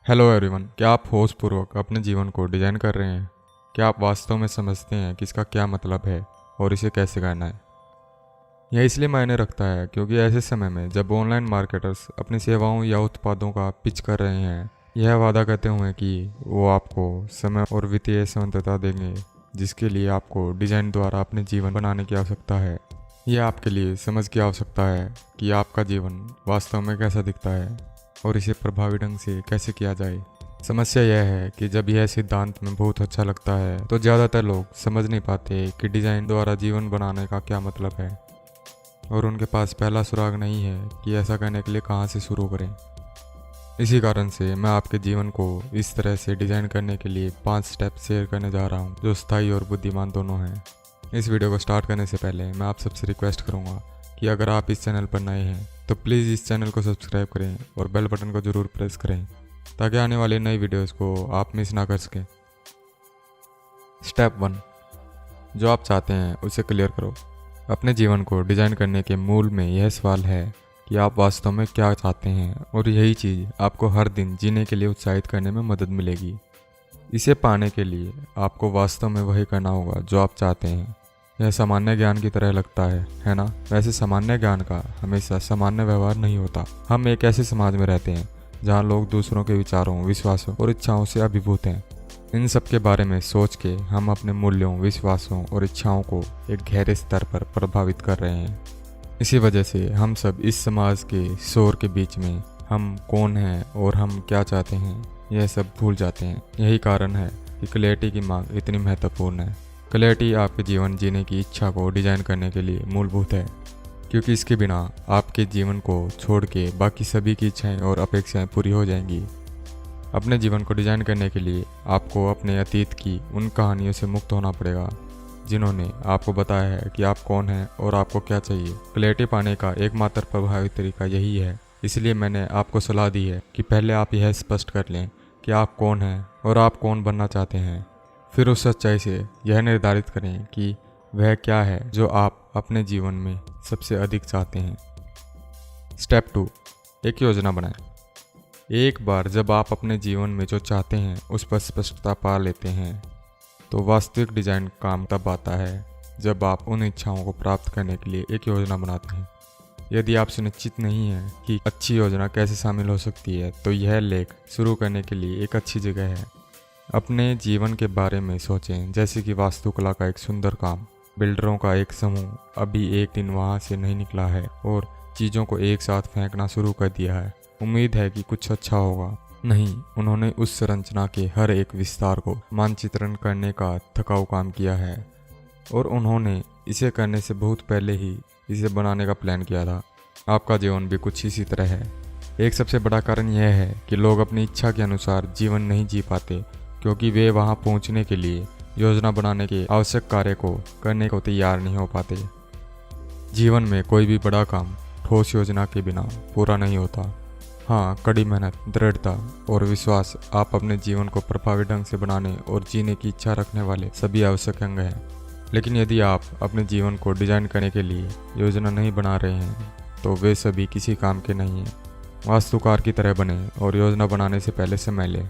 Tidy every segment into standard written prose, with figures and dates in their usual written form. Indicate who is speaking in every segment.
Speaker 1: Hello everyone, क्या आप होशपूर्वक अपने जीवन को डिजाइन कर रहे हैं? क्या आप वास्तव में समझते हैं कि इसका क्या मतलब है और इसे कैसे करना है? यह इसलिए मायने रखता है क्योंकि ऐसे समय में जब ऑनलाइन मार्केटर्स अपनी सेवाओं या उत्पादों का पिच कर रहे हैं, यह वादा करते हुए कि वो आपको समय और वित्तीय स्वतंत्रता देंगे जिसके लिए आपको डिजाइन द्वारा अपने जीवन बनाने की आवश्यकता है। यह आपके लिए समझ की आवश्यकता है कि आपका जीवन वास्तव में कैसा दिखता है और इसे प्रभावी ढंग से कैसे किया जाए। समस्या यह है कि जब यह सिद्धांत में बहुत अच्छा लगता है तो ज़्यादातर लोग समझ नहीं पाते कि डिज़ाइन द्वारा जीवन बनाने का क्या मतलब है, और उनके पास पहला सुराग नहीं है कि ऐसा करने के लिए कहाँ से शुरू करें। इसी कारण से मैं आपके जीवन को इस तरह से डिज़ाइन करने के लिए 5 स्टेप शेयर करने जा रहा हूँ जो स्थायी और बुद्धिमान दोनों हैं। इस वीडियो को स्टार्ट करने से पहले मैं आप सबसे रिक्वेस्ट करूँगा कि अगर आप इस चैनल पर नए हैं तो प्लीज़ इस चैनल को सब्सक्राइब करें और बेल बटन को ज़रूर प्रेस करें ताकि आने वाली नई वीडियोस को आप मिस ना कर सकें। स्टेप 1, जो आप चाहते हैं उसे क्लियर करो। अपने जीवन को डिज़ाइन करने के मूल में यह सवाल है कि आप वास्तव में क्या चाहते हैं, और यही चीज़ आपको हर दिन जीने के लिए उत्साहित करने में मदद मिलेगी। इसे पाने के लिए आपको वास्तव में वही करना होगा जो आप चाहते हैं। यह सामान्य ज्ञान की तरह लगता है ना? वैसे सामान्य ज्ञान का हमेशा सामान्य व्यवहार नहीं होता। हम एक ऐसे समाज में रहते हैं जहाँ लोग दूसरों के विचारों, विश्वासों और इच्छाओं से अभिभूत हैं। इन सब के बारे में सोच के हम अपने मूल्यों, विश्वासों और इच्छाओं को एक गहरे स्तर पर प्रभावित कर रहे हैं। इसी वजह से हम सब इस समाज के शोर के बीच में हम कौन हैं और हम क्या चाहते हैं यह सब भूल जाते हैं। यही कारण है कि क्लैरिटी की मांग इतनी महत्वपूर्ण है। क्लैरिटी आपके जीवन जीने की इच्छा को डिजाइन करने के लिए मूलभूत है, क्योंकि इसके बिना आपके जीवन को छोड़ के बाकी सभी की इच्छाएं और अपेक्षाएं पूरी हो जाएंगी। अपने जीवन को डिजाइन करने के लिए आपको अपने अतीत की उन कहानियों से मुक्त होना पड़ेगा जिन्होंने आपको बताया है कि आप कौन हैं और आपको क्या चाहिए। क्लैरिटी पाने का एकमात्र प्रभावी तरीका यही है। इसलिए मैंने आपको सलाह दी है कि पहले आप यह स्पष्ट कर लें कि आप कौन हैं और आप कौन बनना चाहते हैं। फिर उस सच्चाई से यह निर्धारित करें कि वह क्या है जो आप अपने जीवन में सबसे अधिक चाहते हैं। स्टेप 2, एक योजना बनाएं। एक बार जब आप अपने जीवन में जो चाहते हैं उस पर स्पष्टता पा लेते हैं तो वास्तविक डिजाइन काम तब आता है जब आप उन इच्छाओं को प्राप्त करने के लिए एक योजना बनाते हैं। यदि आप सुनिश्चित नहीं हैं कि अच्छी योजना कैसे शामिल हो सकती है तो यह लेख शुरू करने के लिए एक अच्छी जगह है। अपने जीवन के बारे में सोचें जैसे कि वास्तुकला का एक सुंदर काम। बिल्डरों का एक समूह अभी एक दिन वहां से नहीं निकला है और चीज़ों को एक साथ फेंकना शुरू कर दिया है। उम्मीद है कि कुछ अच्छा होगा। नहीं, उन्होंने उस संरचना के हर एक विस्तार को मानचित्रण करने का थकाऊ काम किया है, और उन्होंने इसे करने से बहुत पहले ही इसे बनाने का प्लान किया था। आपका जीवन भी कुछ इसी तरह है। एक सबसे बड़ा कारण यह है कि लोग अपनी इच्छा के अनुसार जीवन नहीं जी पाते क्योंकि वे वहां पहुंचने के लिए योजना बनाने के आवश्यक कार्य को करने को तैयार नहीं हो पाते। जीवन में कोई भी बड़ा काम ठोस योजना के बिना पूरा नहीं होता। हाँ, कड़ी मेहनत, दृढ़ता और विश्वास आप अपने जीवन को प्रभावी ढंग से बनाने और जीने की इच्छा रखने वाले सभी आवश्यक अंग हैं। लेकिन यदि आप अपने जीवन को डिजाइन करने के लिए योजना नहीं बना रहे हैं तो वे सभी किसी काम के नहीं हैं। वास्तुकार की तरह बने और योजना बनाने से पहले समय लें।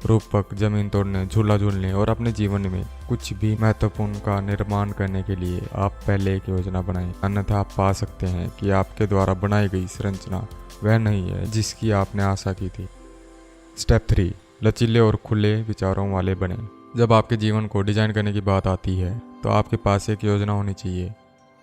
Speaker 1: रूपक, जमीन तोड़ने, झूला झूलने और अपने जीवन में कुछ भी महत्वपूर्ण का निर्माण करने के लिए आप पहले एक योजना बनाएं। अन्यथा आप पा सकते हैं कि आपके द्वारा बनाई गई संरचना वह नहीं है जिसकी आपने आशा की थी। स्टेप 3, लचीले और खुले विचारों वाले बने। जब आपके जीवन को डिजाइन करने की बात आती है तो आपके पास एक योजना होनी चाहिए।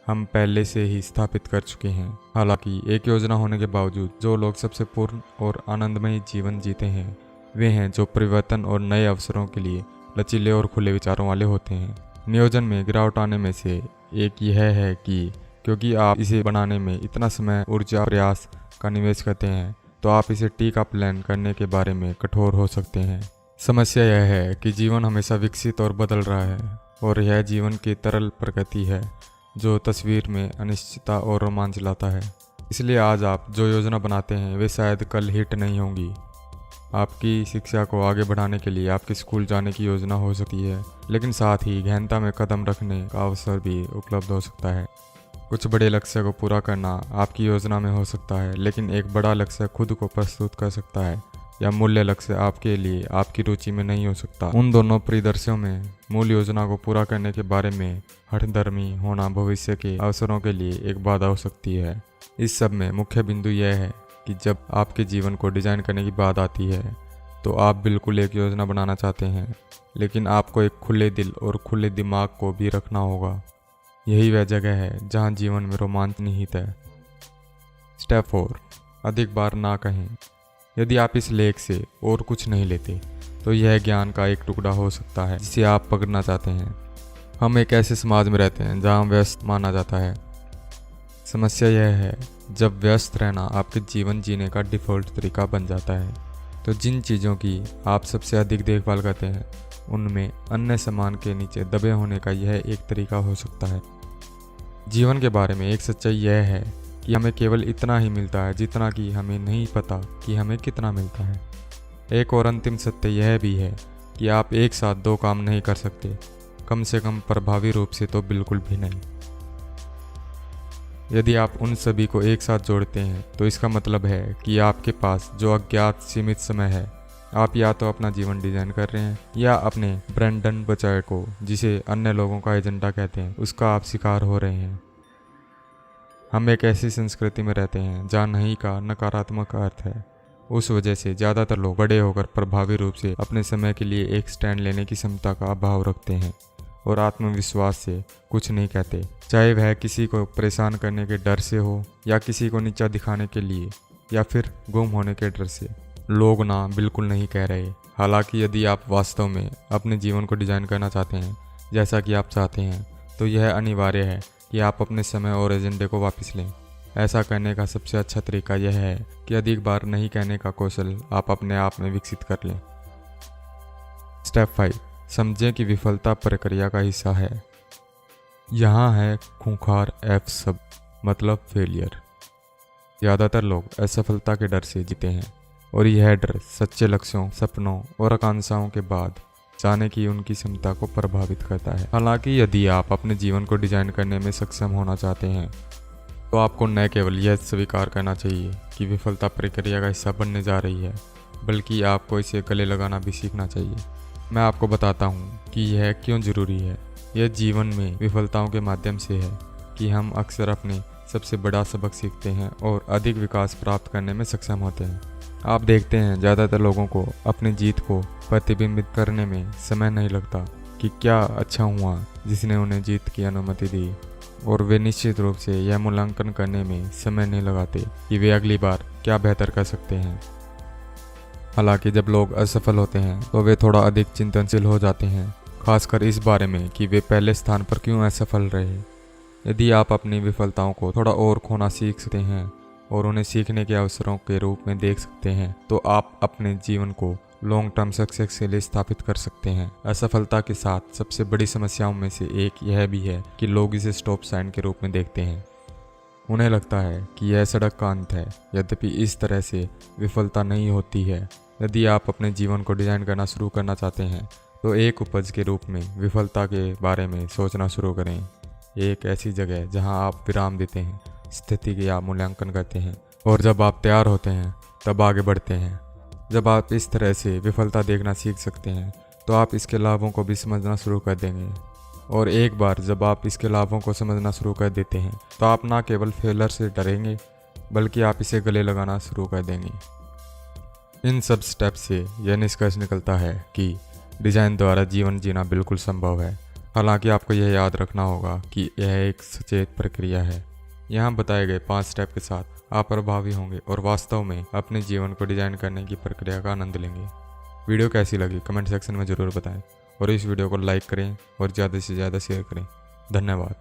Speaker 1: हम पहले से ही स्थापित कर चुके हैं। हालांकि एक योजना होने के बावजूद जो लोग सबसे पूर्ण और आनंदमय जीवन जीते हैं वे हैं जो परिवर्तन और नए अवसरों के लिए लचीले और खुले विचारों वाले होते हैं। नियोजन में गिरावट आने में से एक यह है कि क्योंकि आप इसे बनाने में इतना समय, ऊर्जा, प्रयास का निवेश करते हैं तो आप इसे टीका प्लान करने के बारे में कठोर हो सकते हैं। समस्या यह है कि जीवन हमेशा विकसित और बदल रहा है, और यह जीवन की तरल प्रकृति है जो तस्वीर में अनिश्चितता और रोमांच लाता है। इसलिए आज आप जो योजना बनाते हैं वे शायद कल हिट नहीं होंगी। आपकी शिक्षा को आगे बढ़ाने के लिए आपके स्कूल जाने की योजना हो सकती है, लेकिन साथ ही गहनता में कदम रखने का अवसर भी उपलब्ध हो सकता है। कुछ बड़े लक्ष्य को पूरा करना आपकी योजना में हो सकता है, लेकिन एक बड़ा लक्ष्य खुद को प्रस्तुत कर सकता है या मूल्य लक्ष्य आपके लिए आपकी रुचि में नहीं हो सकता। उन दोनों परिदृश्यों में मूल योजना को पूरा करने के बारे में हठधर्मी होना भविष्य के अवसरों के लिए एक बाधा हो सकती है। इस सब में मुख्य बिंदु यह है कि जब आपके जीवन को डिजाइन करने की बात आती है तो आप बिल्कुल एक योजना बनाना चाहते हैं, लेकिन आपको एक खुले दिल और खुले दिमाग को भी रखना होगा। यही वह जगह है जहां जीवन में रोमांच निहित है। स्टेप 4, अधिक बार ना कहें। यदि आप इस लेख से और कुछ नहीं लेते तो यह ज्ञान का एक टुकड़ा हो सकता है जिसे आप पकड़ना चाहते हैं। हम एक ऐसे समाज में रहते हैं जहां व्यस्त माना जाता है। समस्या यह है, जब व्यस्त रहना आपके जीवन जीने का डिफ़ॉल्ट तरीका बन जाता है तो जिन चीज़ों की आप सबसे अधिक देखभाल करते हैं उनमें अन्य सामान के नीचे दबे होने का यह एक तरीका हो सकता है। जीवन के बारे में एक सच्चाई यह है कि हमें केवल इतना ही मिलता है जितना कि हमें नहीं पता कि हमें कितना मिलता है। एक और अंतिम सत्य यह भी है कि आप एक साथ दो काम नहीं कर सकते, कम से कम प्रभावी रूप से तो बिल्कुल भी नहीं। यदि आप उन सभी को एक साथ जोड़ते हैं तो इसका मतलब है कि आपके पास जो अज्ञात सीमित समय है, आप या तो अपना जीवन डिजाइन कर रहे हैं या अपने ब्रेंडन बचाए को, जिसे अन्य लोगों का एजेंडा कहते हैं, उसका आप शिकार हो रहे हैं। हम एक ऐसी संस्कृति में रहते हैं जहाँ नहीं का नकारात्मक अर्थ है। उस वजह से ज़्यादातर लोग बड़े होकर प्रभावी रूप से अपने समय के लिए एक स्टैंड लेने की क्षमता का अभाव रखते हैं और आत्मविश्वास से कुछ नहीं कहते, चाहे वह किसी को परेशान करने के डर से हो या किसी को नीचा दिखाने के लिए या फिर गुम होने के डर से। लोग ना बिल्कुल नहीं कह रहे। हालांकि यदि आप वास्तव में अपने जीवन को डिजाइन करना चाहते हैं जैसा कि आप चाहते हैं तो यह अनिवार्य है कि आप अपने समय और एजेंडे को वापस लें। ऐसा करने का सबसे अच्छा तरीका यह है कि अधिक बार नहीं कहने का कौशल आप अपने आप में विकसित कर लें। स्टेप 5, समझें कि विफलता प्रक्रिया का हिस्सा है। यहाँ है खूंखार F शब्द, मतलब फेलियर। ज़्यादातर लोग असफलता के डर से जीते हैं और यह डर सच्चे लक्ष्यों, सपनों और आकांक्षाओं के बाद जाने की उनकी क्षमता को प्रभावित करता है। हालांकि यदि आप अपने जीवन को डिजाइन करने में सक्षम होना चाहते हैं तो आपको न केवल यह स्वीकार करना चाहिए कि विफलता प्रक्रिया का हिस्सा बनने जा रही है, बल्कि आपको इसे गले लगाना भी सीखना चाहिए। मैं आपको बताता हूँ कि यह क्यों ज़रूरी है। यह जीवन में विफलताओं के माध्यम से है कि हम अक्सर अपने सबसे बड़ा सबक सीखते हैं और अधिक विकास प्राप्त करने में सक्षम होते हैं। आप देखते हैं ज़्यादातर लोगों को अपनी जीत को प्रतिबिंबित करने में समय नहीं लगता कि क्या अच्छा हुआ जिसने उन्हें जीत की अनुमति दी, और वे निश्चित रूप से यह मूल्यांकन करने में समय नहीं लगाते कि वे अगली बार क्या बेहतर कर सकते हैं। हालांकि जब लोग असफल होते हैं तो वे थोड़ा अधिक चिंतनशील हो जाते हैं, खासकर इस बारे में कि वे पहले स्थान पर क्यों असफल रहे। यदि आप अपनी विफलताओं को थोड़ा और खोना सीख सकते हैं और उन्हें सीखने के अवसरों के रूप में देख सकते हैं तो आप अपने जीवन को लॉन्ग टर्म सक्सेस के लिए स्थापित कर सकते हैं। असफलता के साथ सबसे बड़ी समस्याओं में से एक यह भी है कि लोग इसे स्टॉप साइन के रूप में देखते हैं। उन्हें लगता है कि यह सड़क का अंत है, यद्यपि इस तरह से विफलता नहीं होती है। यदि आप अपने जीवन को डिजाइन करना शुरू करना चाहते हैं तो एक उपज के रूप में विफलता के बारे में सोचना शुरू करें। एक ऐसी जगह जहां आप विराम देते हैं, स्थिति का मूल्यांकन करते हैं और जब आप तैयार होते हैं तब आगे बढ़ते हैं। जब आप इस तरह से विफलता देखना सीख सकते हैं तो आप इसके लाभों को भी समझना शुरू कर देंगे, और एक बार जब आप इसके लाभों को समझना शुरू कर देते हैं तो आप ना केवल फेलर से डरेंगे बल्कि आप इसे गले लगाना शुरू कर देंगे। इन सब स्टेप से यह निष्कर्ष निकलता है कि डिजाइन द्वारा जीवन जीना बिल्कुल संभव है। हालांकि आपको यह याद रखना होगा कि यह एक सचेत प्रक्रिया है। यहाँ बताए गए 5 स्टेप के साथ आप प्रभावी होंगे और वास्तव में अपने जीवन को डिजाइन करने की प्रक्रिया का आनंद लेंगे। वीडियो कैसी लगी कमेंट सेक्शन में ज़रूर बताएं और इस वीडियो को लाइक करें और ज़्यादा से ज़्यादा शेयर करें। धन्यवाद।